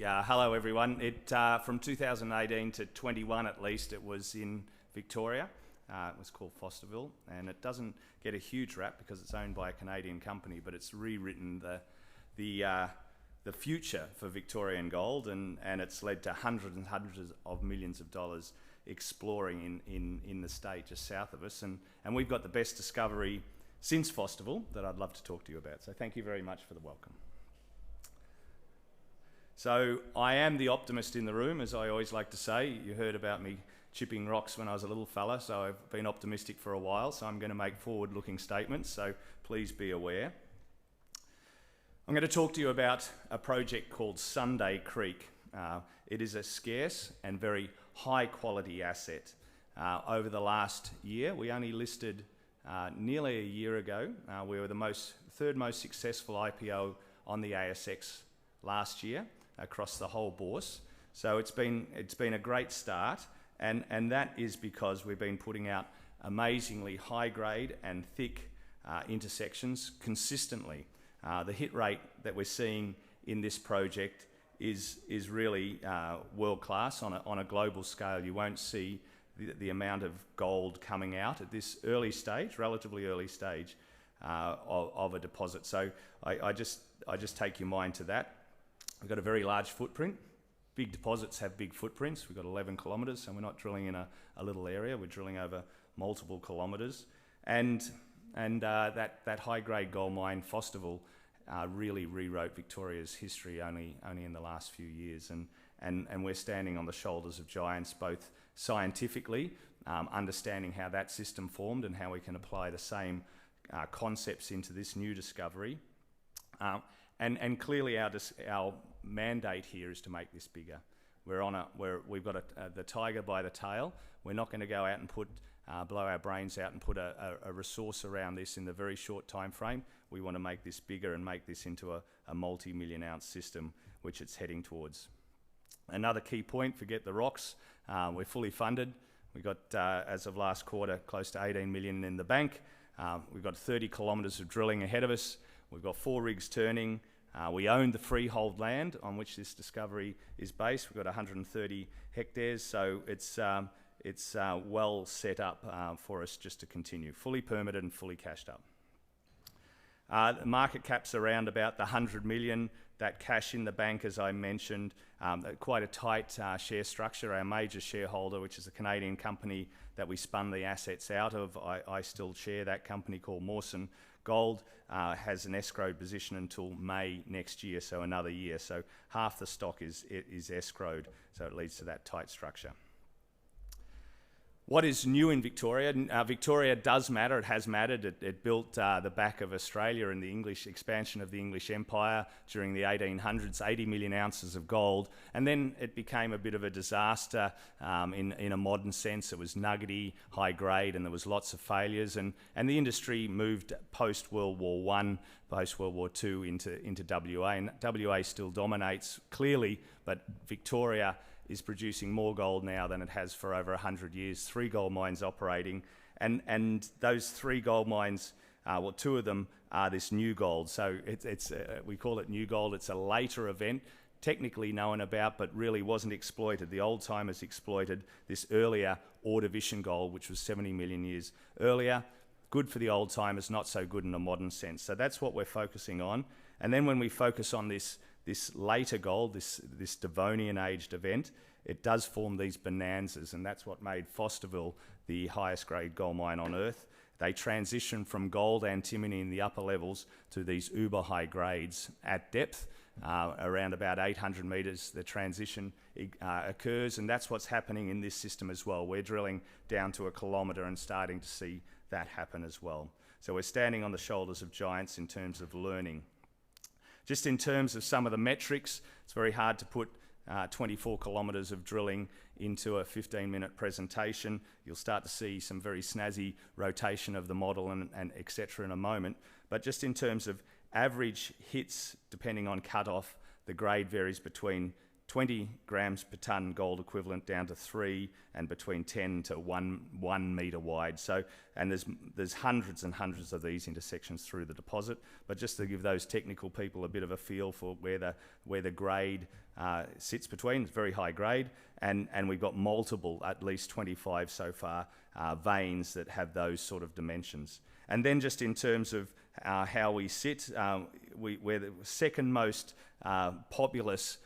Hello everyone. From 2018 to 21 at least, it was in Victoria. It was called Fosterville, and it doesn't get a huge rap because it's owned by a Canadian company, but it's rewritten the future for Victorian gold, and it's led to hundreds and hundreds of millions of dollars exploring in the state just south of us, and we've got the best discovery since Fosterville that I'd love to talk to you about. So thank you very much for the welcome. So I am the optimist in the room, as I always like to say. You heard about me chipping rocks when I was a little fella, so I've been optimistic for a while, so I'm going to make forward-looking statements, so please be aware. I'm going to talk to you about a project called Sunday Creek. It is a scarce and very high-quality asset. Over the last year, we only listed nearly a year ago. We were the third most successful IPO on the ASX last year across the whole bourse. So it's been a great start, and that is because we've been putting out amazingly high grade and thick intersections consistently. The hit rate that we're seeing in this project is really world class on a global scale. You won't see the amount of gold coming out at this early stage, relatively early stage of a deposit. So I just take your mind to that. We've got a very large footprint. Big deposits have big footprints. We've got 11 kilometres, so we're not drilling in a little area. We're drilling over multiple kilometres. And that high-grade gold mine, Fosterville, really rewrote Victoria's history only in the last few years. And we're standing on the shoulders of giants, both scientifically, understanding how that system formed and how we can apply the same concepts into this new discovery. And clearly our mandate here is to make this bigger. We've got the tiger by the tail. We're not going to go out and blow our brains out and put a resource around this in the very short time frame. We want to make this bigger and make this into a multi-million ounce system, which it's heading towards. Another key point, forget the rocks. We're fully funded. We've got, as of last quarter, close to 18 million in the bank. We've got 30 kilometres of drilling ahead of us. We've got 4 rigs turning. We own the freehold land on which this discovery is based. We've got 130 hectares, so it's well set up for us just to continue. Fully permitted and fully cashed up. The market cap's around about the 100 million. That cash in the bank, as I mentioned, quite a tight share structure. Our major shareholder, which is a Canadian company that we spun the assets out of, I still chair that company called Mawson Gold, has an escrowed position until May next year, so another year. So half the stock is escrowed, so it leads to that tight structure. What is new in Victoria? Victoria does matter. It has mattered. It built the back of Australia in the English expansion of the English Empire during the 1800s, 80 million ounces of gold. And then it became a bit of a disaster in a modern sense. It was nuggety, high grade, and there was lots of failures. And the industry moved post-World War I, post-World War II into WA. And WA still dominates clearly, but Victoria is producing more gold now than it has for over 100 years. 3 gold mines operating, and those 3 gold mines, 2 of them are this new gold. So we call it new gold. It's a later event, technically known about, but really wasn't exploited. The old timers exploited this earlier Ordovician gold, which was 70 million years earlier. Good for the old timers, not so good in a modern sense. So that's what we're focusing on. And then when we focus on this later gold, this Devonian aged event, it does form these bonanzas, and that's what made Fosterville the highest grade gold mine on earth. They transition from gold antimony in the upper levels to these uber high grades at depth, around about 800 metres. The transition occurs, and that's what's happening in this system as well. We're drilling down to 1 kilometre and starting to see that happen as well. So we're standing on the shoulders of giants in terms of learning. Just in terms of some of the metrics, it's very hard to put 24 kilometres of drilling into a 15-minute presentation. You'll start to see some very snazzy rotation of the model and etc. in a moment. But just in terms of average hits, depending on cut-off, the grade varies between 20 grams per tonne gold equivalent down to 3, and between 10 to 1 metre wide. So, and there's hundreds and hundreds of these intersections through the deposit. But just to give those technical people a bit of a feel for where the grade sits between, it's very high grade, and we've got multiple, at least 25 so far, veins that have those sort of dimensions. And then just in terms of how we sit, we're the second most populous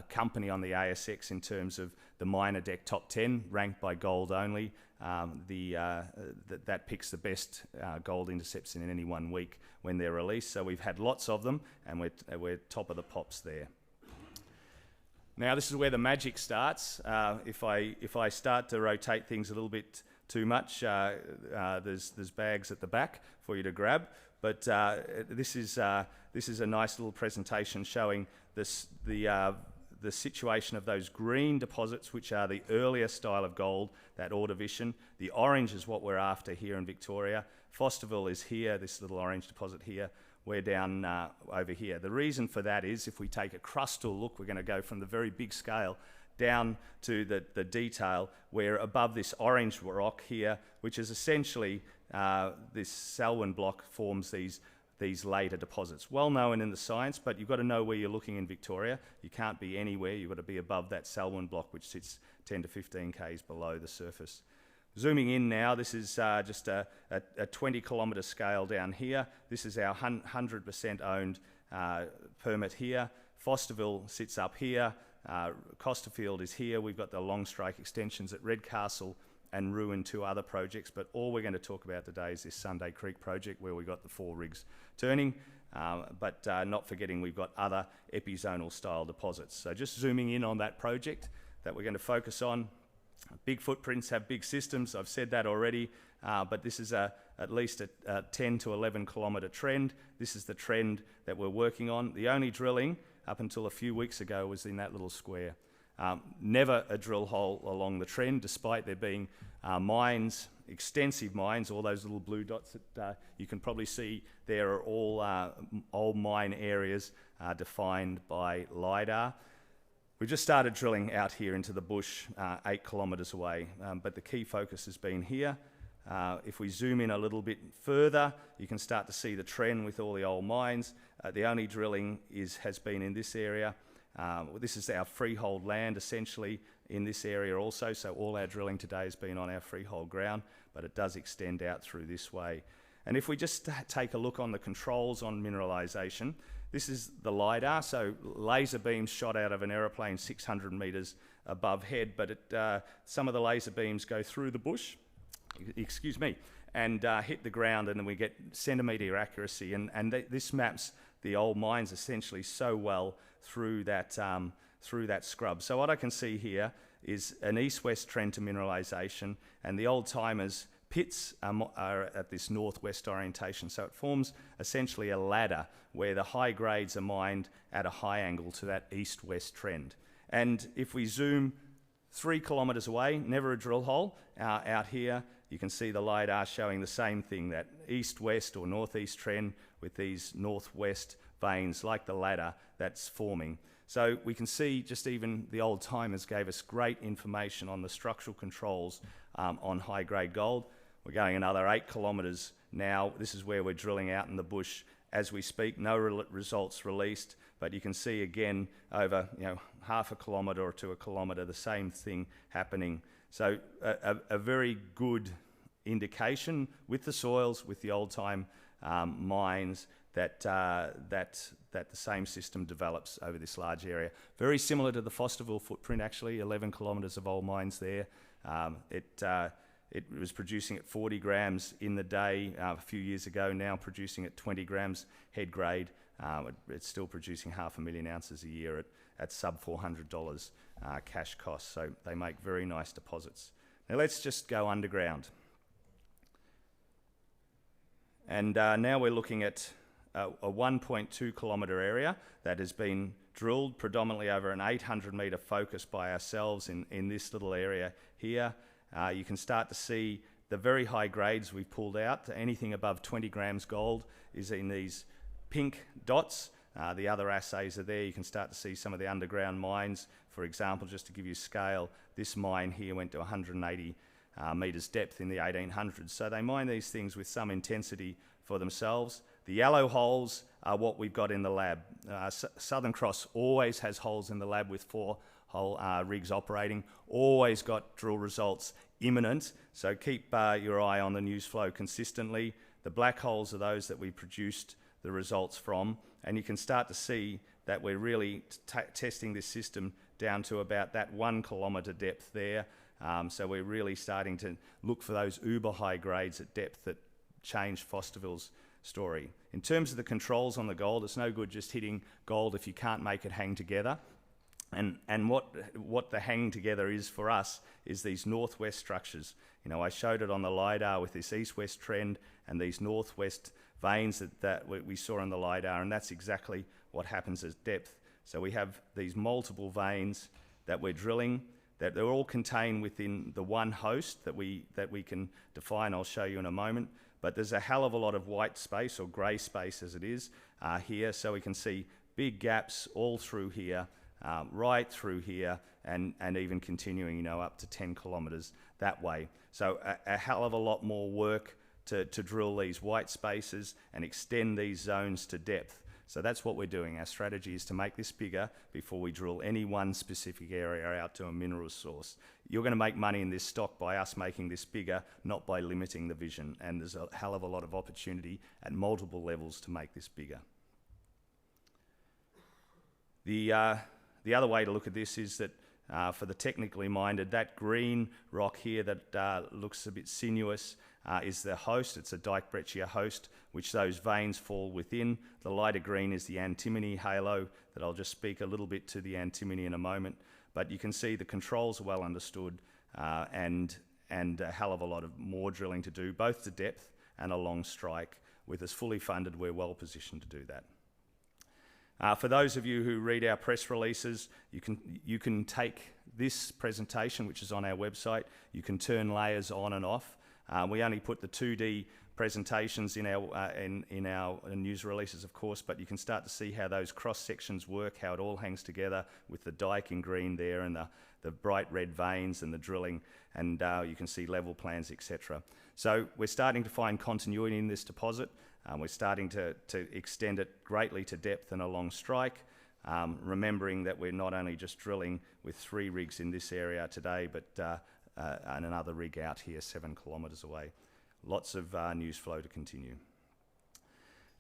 company on the ASX in terms of the minor deck top 10, ranked by gold only. That picks the best gold intercepts in any 1 week when they're released. So we've had lots of them, and we're top of the pops there. Now this is where the magic starts. If I start to rotate things a little bit too much, there's bags at the back for you to grab. But this is a nice little presentation showing the situation of those green deposits, which are the earlier style of gold, that Ordovician. The orange is what we're after here in Victoria. Fosterville is here, this little orange deposit here. We're down over here. The reason for that is if we take a crustal look, we're going to go from the very big scale down to the detail. We're above this orange rock here, which is essentially this Selwyn block forms these later deposits. Well known in the science, but you've got to know where you're looking in Victoria. You can't be anywhere. You've got to be above that Selwyn block, which sits 10 to 15 k's below the surface. Zooming in now, this is just a 20 kilometre scale down here. This is our 100% owned permit here. Fosterville sits up here. Costerfield is here. We've got the long strike extensions at Redcastle and Ruin, 2 other projects, but all we're going to talk about today is this Sunday Creek project where we've got the 4 rigs turning, but not forgetting we've got other epizonal style deposits. So just zooming in on that project that we're going to focus on. Big footprints have big systems, I've said that already, but this is at least a 10 to 11 kilometre trend. This is the trend that we're working on. The only drilling up until a few weeks ago was in that little square. Never a drill hole along the trend, despite there being mines, extensive mines. All those little blue dots that you can probably see there are all old mine areas defined by LiDAR. We've just started drilling out here into the bush 8 kilometres away, but the key focus has been here. If we zoom in a little bit further, you can start to see the trend with all the old mines. The only drilling has been in this area. This is our freehold land essentially in this area also, so all our drilling today has been on our freehold ground, but it does extend out through this way. And if we just take a look on the controls on mineralisation, this is the LiDAR, so laser beams shot out of an aeroplane 600 metres above head, but some of the laser beams go through the bush, excuse me, and hit the ground, and then we get centimetre accuracy, and this maps the old mines essentially so well through that scrub. So what I can see here is an east-west trend to mineralisation, and the old-timers pits are at this northwest orientation, so it forms essentially a ladder where the high grades are mined at a high angle to that east-west trend. And if we zoom 3 kilometres away, never a drill hole, out here you can see the LiDAR showing the same thing, that east-west or northeast trend with these northwest veins like the ladder that's forming. So we can see just even the old timers gave us great information on the structural controls on high-grade gold. We're going another 8 kilometres now. This is where we're drilling out in the bush as we speak. No results released, but you can see again over half a kilometre or to a kilometre the same thing happening. So a very good indication with the soils, with the old-time mines, that the same system develops over this large area. Very similar to the Fosterville footprint actually, 11 kilometres of old mines there. It was producing at 40 grams in the day a few years ago, now producing at 20 grams head grade. It's still producing 500,000 ounces a year at sub $400 cash costs, so they make very nice deposits. Now let's just go underground. And now we're looking at a 1.2 kilometre area that has been drilled predominantly over an 800 metre focus by ourselves in this little area here. You can start to see the very high grades we've pulled out. Anything above 20 grams gold is in these pink dots. The other assays are there. You can start to see some of the underground mines. For example, just to give you scale, this mine here went to 180 metres depth in the 1800s. So they mine these things with some intensity for themselves. The yellow holes are what we've got in the lab. Southern Cross always has holes in the lab with 4 hole rigs operating, always got drill results imminent, so keep your eye on the news flow consistently. The black holes are those that we produced the results from, and you can start to see that we're really testing this system down to about that 1 kilometre depth there. So we're really starting to look for those uber high grades at depth that change Fosterville's story. In terms of the controls on the gold, it's no good just hitting gold if you can't make it hang together. And what the hang together is for us is these northwest structures. You know, I showed it on the LiDAR with this east-west trend and these northwest veins that we saw on the LiDAR, and that's exactly what happens at depth. So we have these multiple veins that we're drilling, that they're all contained within the one host that we can define. I'll show you in a moment. But there's a hell of a lot of white space, or grey space as it is, here, so we can see big gaps all through here, right through here, and even continuing, you know, up to 10 kilometres that way. So a hell of a lot more work to drill these white spaces and extend these zones to depth. So that's what we're doing. Our strategy is to make this bigger before we drill any one specific area out to a mineral source. You're going to make money in this stock by us making this bigger, not by limiting the vision. And there's a hell of a lot of opportunity at multiple levels to make this bigger. The other way to look at this is that for the technically minded, that green rock here that looks a bit sinuous is the host. It's a dike breccia host, which those veins fall within. The lighter green is the antimony halo that I'll just speak a little bit to the antimony in a moment. But you can see the controls are well understood and a hell of a lot of more drilling to do, both to depth and along strike. With us fully funded, we're well positioned to do that. For those of you who read our press releases, you can take this presentation, which is on our website, you can turn layers on and off. We only put the 2D presentations in our news releases, of course, but you can start to see how those cross sections work, how it all hangs together with the dike in green there and the bright red veins and the drilling, and you can see level plans, etc. So we're starting to find continuity in this deposit. We're starting to extend it greatly to depth and along strike, remembering that we're not only just drilling with 3 rigs in this area today, but and another rig out here 7 kilometres away. Lots of news flow to continue.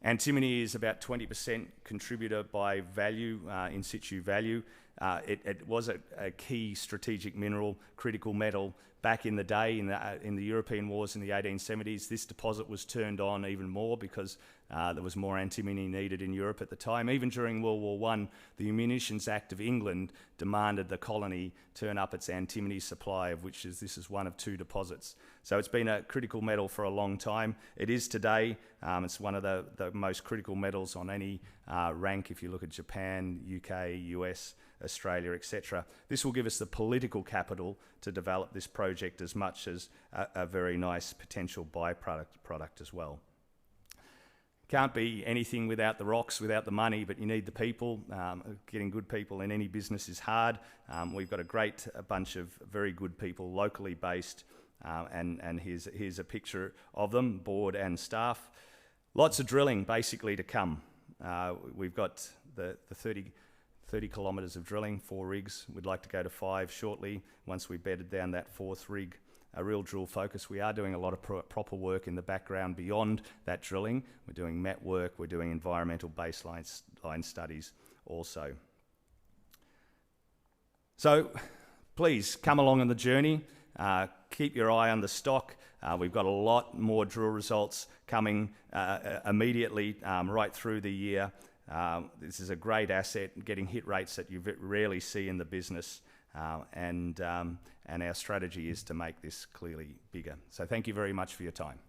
Antimony is about 20% contributor by value, in situ value. It was a key strategic mineral, critical metal back in the day in the European wars in the 1870s. This deposit was turned on even more because there was more antimony needed in Europe at the time. Even during World War I, the Munitions Act of England demanded the colony turn up its antimony supply, of which this is one of 2 deposits. So it's been a critical metal for a long time. It is today. It's one of the most critical metals on any rank if you look at Japan, UK, US, Australia, etc. This will give us the political capital to develop this project as much as a very nice potential byproduct as well. Can't be anything without the rocks, without the money, but you need the people. Getting good people in any business is hard. We've got a bunch of very good people, locally based, and here's a picture of them, board and staff. Lots of drilling basically to come. We've got the 30 kilometres of drilling, 4 rigs. We'd like to go to 5 shortly once we bedded down that 4th rig. A real drill focus. We are doing a lot of proper work in the background beyond that drilling. We're doing met work, we're doing environmental baseline studies also. So please come along on the journey. Keep your eye on the stock. We've got a lot more drill results coming immediately right through the year. This is a great asset, getting hit rates that you rarely see in the business, and our strategy is to make this clearly bigger. So thank you very much for your time.